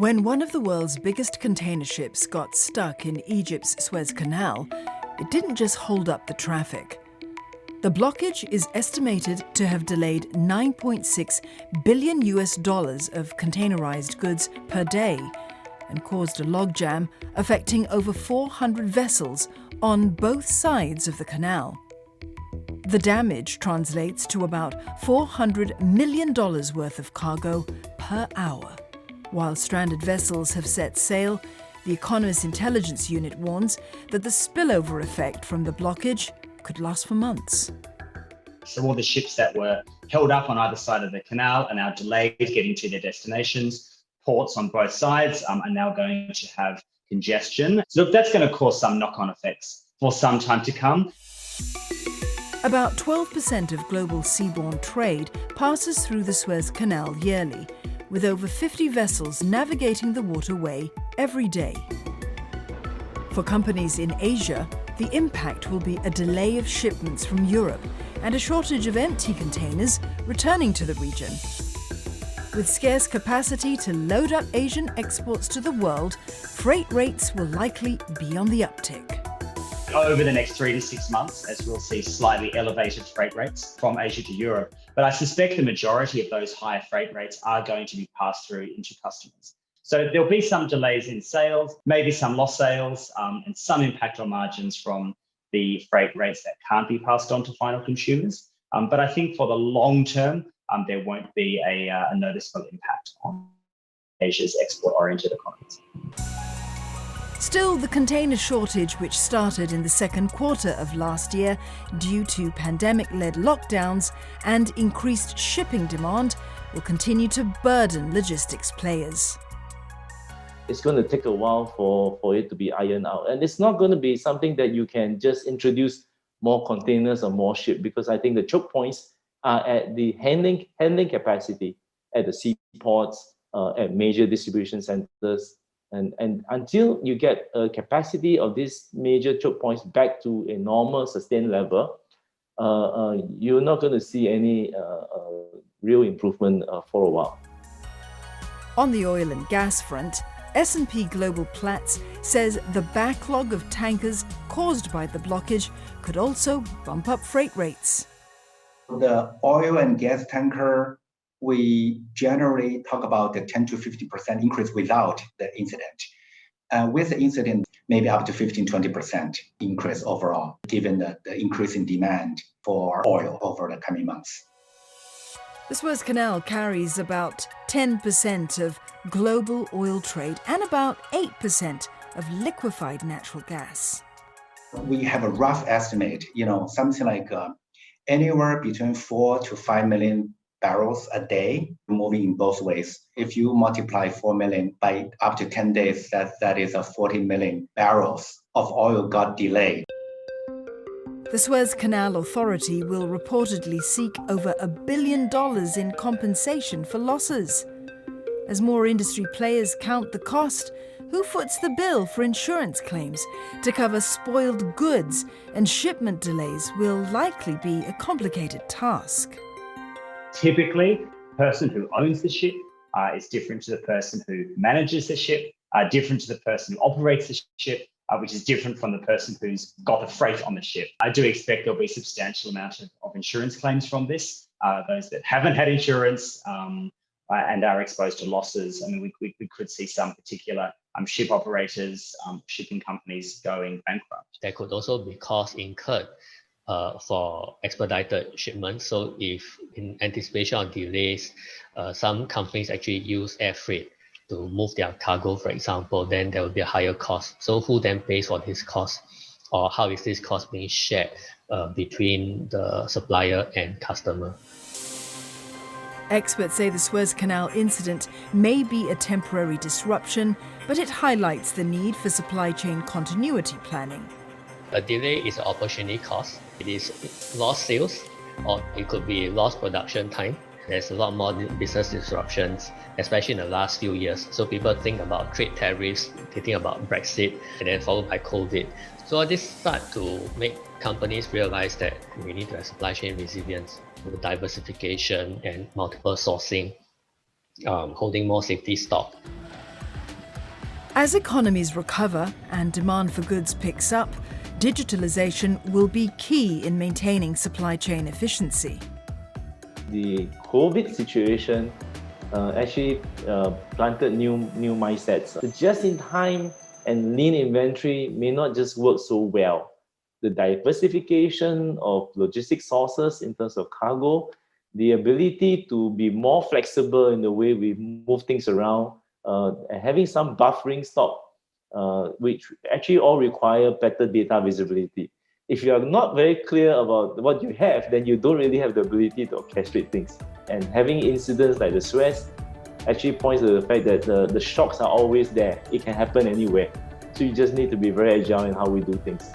When one of the world's biggest container ships got stuck in Egypt's Suez Canal, it didn't just hold up the traffic. The blockage is estimated to have delayed $9.6 billion of containerized goods per day and caused a logjam affecting over 400 vessels on both sides of the canal. The damage translates to about $400 million worth of cargo per hour. While stranded vessels have set sail, the Economist Intelligence Unit warns that the spillover effect from the blockage could last for months. So all the ships that were held up on either side of the canal are now delayed getting to their destinations. Ports on both sides are now going to have congestion. So look, that's going to cause some knock-on effects for some time to come. About 12% of global seaborne trade passes through the Suez Canal yearly, with over 50 vessels navigating the waterway every day. For companies in Asia, the impact will be a delay of shipments from Europe and a shortage of empty containers returning to the region. With scarce capacity to load up Asian exports to the world, freight rates will likely be on the uptick. Over the next 3 to 6 months, as we'll see slightly elevated freight rates from Asia to Europe. But I suspect the majority of those higher freight rates are going to be passed through into customers. So there'll be some delays in sales, maybe some lost sales, and some impact on margins from the freight rates that can't be passed on to final consumers. But I think for the long term, there won't be a noticeable impact on Asia's export-oriented economies. Still, the container shortage, which started in the second quarter of last year due to pandemic-led lockdowns and increased shipping demand, will continue to burden logistics players. It's going to take a while for it to be ironed out. And it's not going to be something that you can just introduce more containers or more ships, because I think the choke points are at the handling capacity at the seaports, at major distribution centers. And until you get a capacity of these major choke points back to a normal sustained level, you're not going to see any real improvement for a while. On the oil and gas front, S&P Global Platts says the backlog of tankers caused by the blockage could also bump up freight rates. The oil and gas tanker, we generally talk about the 10 to 50% increase without the incident. With the incident, maybe up to 15-20% increase overall, given the increase in demand for oil over the coming months. The Suez Canal carries about 10% of global oil trade and about 8% of liquefied natural gas. We have a rough estimate, something like anywhere between 4 to 5 million barrels a day, moving in both ways. If you multiply 4 million by up to 10 days, that is 40 million barrels of oil got delayed. The Suez Canal Authority will reportedly seek over $1 billion in compensation for losses. As more industry players count the cost, who foots the bill for insurance claims to cover spoiled goods, and shipment delays will likely be a complicated task. Typically, the person who owns the ship is different to the person who manages the ship, different to the person who operates the ship, which is different from the person who's got the freight on the ship. I do expect there'll be a substantial amount of insurance claims from this. Those that haven't had insurance and are exposed to losses, I mean, we could see some particular ship operators, shipping companies going bankrupt. There could also be costs incurred for expedited shipments. So if in anticipation of delays, some companies actually use air freight to move their cargo, for example, then there will be a higher cost. So who then pays for this cost, or how is this cost being shared between the supplier and customer? Experts say the Suez Canal incident may be a temporary disruption, but it highlights the need for supply chain continuity planning. A delay is an opportunity cost. It is lost sales, or it could be lost production time. There's a lot more business disruptions, especially in the last few years. So people think about trade tariffs, they think about Brexit, and then followed by COVID. So all this start to make companies realize that we need to have supply chain resilience, with diversification and multiple sourcing, holding more safety stock. As economies recover and demand for goods picks up, digitalization will be key in maintaining supply chain efficiency. The COVID situation actually planted new mindsets. The just-in-time and lean inventory may not just work so well. The diversification of logistic sources in terms of cargo, the ability to be more flexible in the way we move things around, and having some buffering stock, which actually all require better data visibility. If you are not very clear about what you have, then you don't really have the ability to orchestrate things. And having incidents like the Suez actually points to the fact that the shocks are always there. It can happen anywhere. So you just need to be very agile in how we do things.